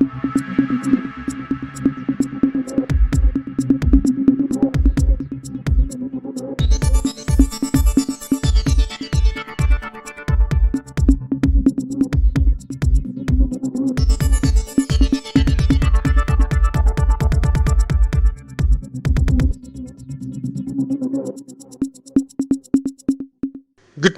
Good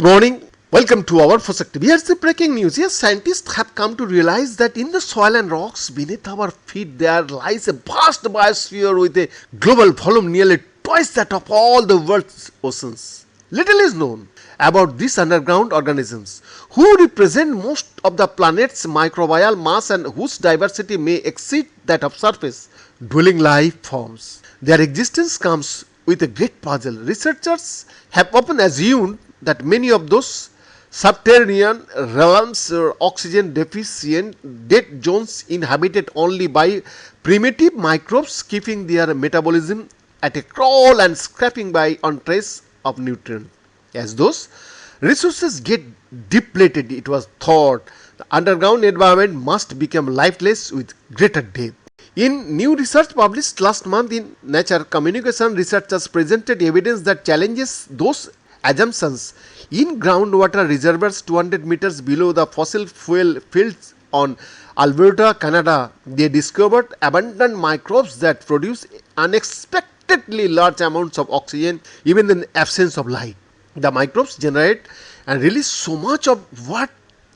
morning. Welcome to our Fosak TV. Here's the breaking news. Yes, scientists have come to realize that in the soil and rocks beneath our feet there lies a vast biosphere with a global volume nearly twice that of all the world's oceans. Little is known about these underground organisms, who represent most of the planet's microbial mass and whose diversity may exceed that of surface dwelling life forms. Their existence comes with a great puzzle. Researchers have often assumed that many of those subterranean realms are oxygen deficient dead zones inhabited only by primitive microbes keeping their metabolism at a crawl and scraping by on trace of nutrients. As those resources get depleted, it was thought the underground environment must become lifeless with greater depth. In new research published last month in Nature Communication, researchers presented evidence that challenges those assumptions. In groundwater reservoirs 200 meters below the fossil fuel fields on Alberta, Canada, they discovered abundant microbes that produce unexpectedly large amounts of oxygen even in the absence of light. The microbes generate and release so much of what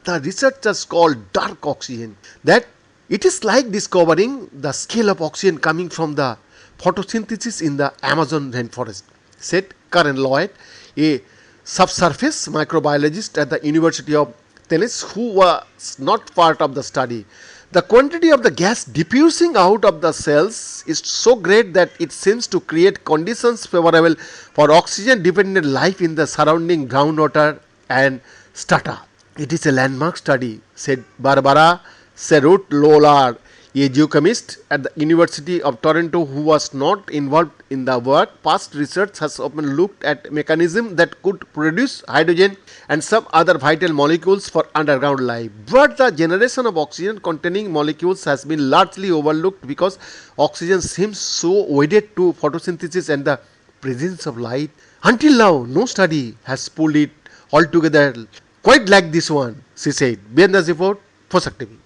the researchers call dark oxygen that it is like discovering the scale of oxygen coming from the photosynthesis in the Amazon rainforest, said Karen Lloyd, a subsurface microbiologist at the University of Tennessee who was not part of the study. The quantity of the gas diffusing out of the cells is so great that it seems to create conditions favorable for oxygen dependent life in the surrounding groundwater and strata. It is a landmark study, said Barbara Cerrutt-Lollard, a geochemist at the University of Toronto who was not involved in the work. Past research has often looked at mechanisms that could produce hydrogen and some other vital molecules for underground life. But the generation of oxygen containing molecules has been largely overlooked because oxygen seems so wedded to photosynthesis and the presence of light. Until now, no study has pulled it all together quite like this one, she said. Behind the report, Fosak TV.